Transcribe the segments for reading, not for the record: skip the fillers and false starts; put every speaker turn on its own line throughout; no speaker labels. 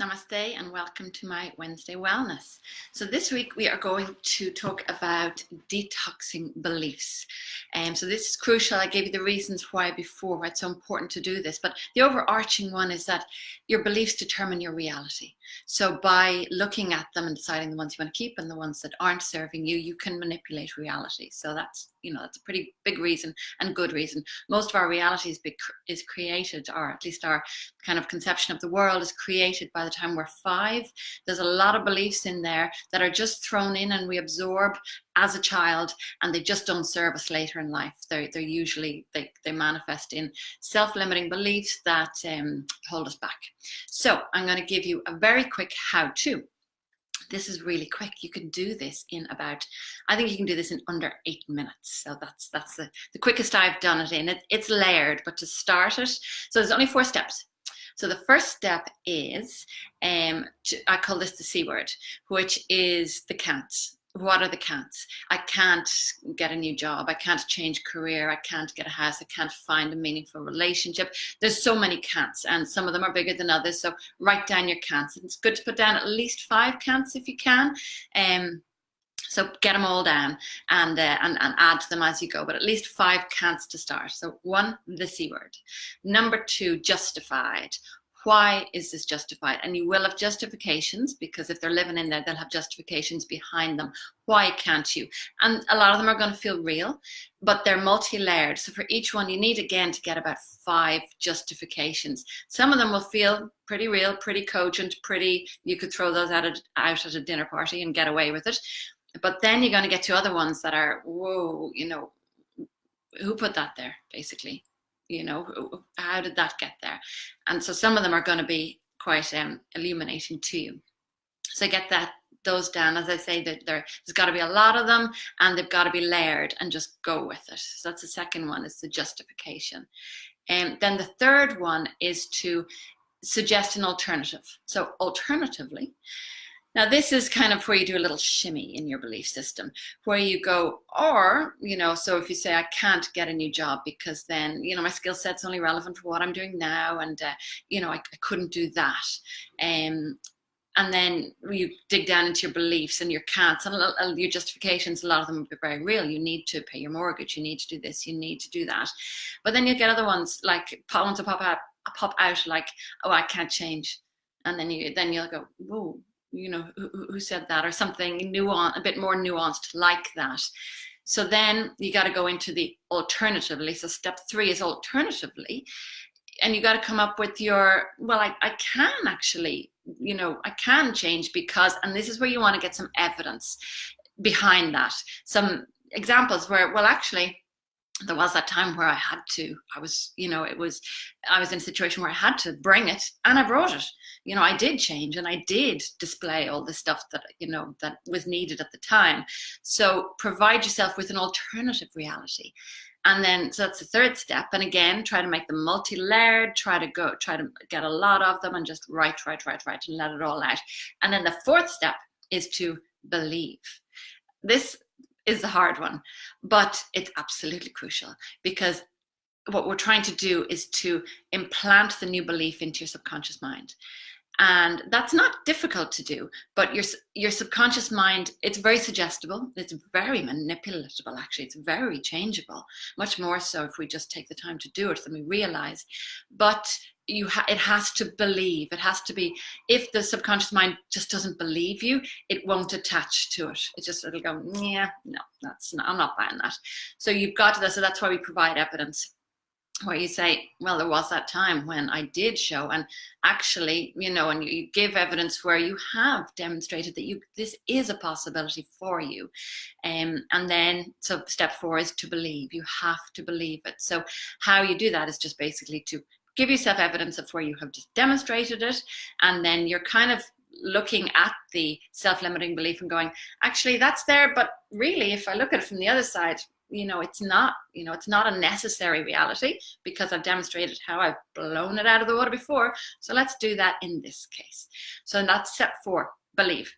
Namaste and welcome to my Wednesday Wellness. So this week we are going to talk about detoxing beliefs. So this is crucial. I gave you the reasons why before, why it's so important to do this. But the overarching one is that your beliefs determine your reality. So by looking at them and deciding the ones you want to keep and the ones that aren't serving you, you can manipulate reality. So that's a pretty big reason and good reason. Most of our reality is created, or at least our kind of conception of the world is created by the time we're 5. There's a lot of beliefs in there that are just thrown in and we absorb as a child, and they just don't serve us later in life. They're usually, they manifest in self-limiting beliefs that hold us back. So I'm going to give you a very quick how-to. This is really quick. You can do this in I think you can do this in under 8 minutes. So that's the quickest I've done it in. It's layered, but to start it, so there's only 4 steps. So the first step is, I call this the C word, which is the can'ts. What are the can'ts? I can't get a new job. I can't change career. I can't get a house. I can't find a meaningful relationship. There's so many can'ts, and some of them are bigger than others. So write down your can'ts. It's good to put down at least 5 can'ts if you can. So get them all down and add to them as you go, but at least 5 can'ts to start. So 1, the C word. Number 2, justified. Why is this justified? And you will have justifications, because if they're living in there, they'll have justifications behind them. Why can't you? And a lot of them are going to feel real, but they're multi-layered. So for each one, you need, again, to get about 5 justifications. Some of them will feel pretty real, pretty cogent, you could throw those out at a dinner party and get away with it. But then you're going to get to other ones that are, whoa, who put that there, basically? How did that get there? And so some of them are going to be quite illuminating to you. So get those down. As I say, that there's got to be a lot of them, and they've got to be layered, and just go with it. So that's the second one, is the justification. And then the third one is to suggest an alternative. So alternatively, now this is kind of where you do a little shimmy in your belief system, where you go, or, so if you say, I can't get a new job because then, my skill set's only relevant for what I'm doing now, and, I couldn't do that. And then you dig down into your beliefs and your can'ts and your justifications. A lot of them will be very real. You need to pay your mortgage. You need to do this. You need to do that. But then you get other ones, like ones that pop out like, oh, I can't change. And then you'll go, whoa. Who said that, or something nuanced, a bit more nuanced like that. So then you got to go into the alternatively. So step 3 is alternatively, and you got to come up with your, I can actually, I can change because, and this is where you want to get some evidence behind that. Some examples where, actually, there was that time where I was in a situation where I had to bring it, and I brought it. I did change, and I did display all the stuff that, that was needed at the time. So provide yourself with an alternative reality. And then, so that's the third step. And again, try to make them multi-layered, try to get a lot of them, and just write and let it all out. And then the fourth step is to believe. This is the hard one, but it's absolutely crucial, because what we're trying to do is to implant the new belief into your subconscious mind. And that's not difficult to do, but your subconscious mind, it's very suggestible. It's very manipulatable, actually. It's very changeable, much more so if we just take the time to do it than we realize. But it has to believe. It has to be, if the subconscious mind just doesn't believe you, it won't attach to it. It'll go, yeah, no, I'm not buying that. So you've got to, so that's why we provide evidence, where you say, well, there was that time when I did show, and actually, and you give evidence where you have demonstrated that this is a possibility for you. And then, so step 4 is to believe. You have to believe it. So how you do that is just basically to give yourself evidence of where you have just demonstrated it, and then you're kind of looking at the self-limiting belief and going, actually, that's there, but really, if I look at it from the other side, it's not a necessary reality, because I've demonstrated how I've blown it out of the water before. So let's do that in this case. So that's step 4, believe.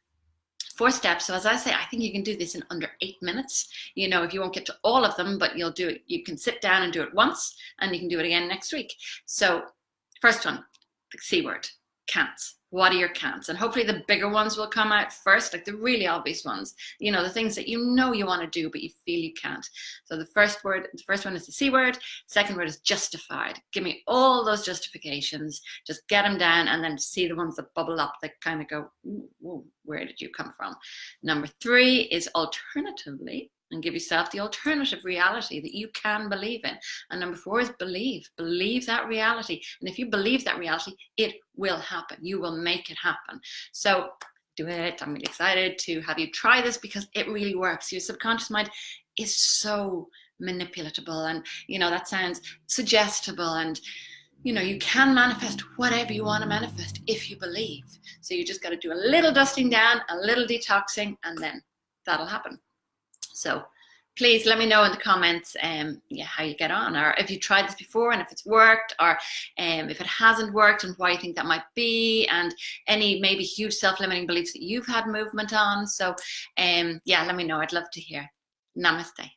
4 steps. So as I say, I think you can do this in under 8 minutes. If you won't get to all of them, but you'll do it. You can sit down and do it once, and you can do it again next week. So first one, the C word, can'ts. what are your can'ts? And hopefully the bigger ones will come out first, like the really obvious ones, you know, the things that you know you want to do, but you feel you can't. So the first one is the C word. Second word is justified. Give me all those justifications, just get them down, and then see the ones that bubble up that kind of go, ooh, where did you come from? Number 3 is alternatively, and give yourself the alternative reality that you can believe in. And number 4 is believe that reality. And if you believe that reality, it will happen. You will make it happen. So do it. I'm really excited to have you try this because it really works. Your subconscious mind is so manipulatable, and you know, that sounds suggestible, and you know, you can manifest whatever you want to manifest if you believe. So you just got to do a little dusting down, a little detoxing, and then that'll happen. So please let me know in the comments how you get on, or if you tried this before and if it's worked, or if it hasn't worked and why you think that might be, and any maybe huge self-limiting beliefs that you've had movement on. So let me know. I'd love to hear. Namaste.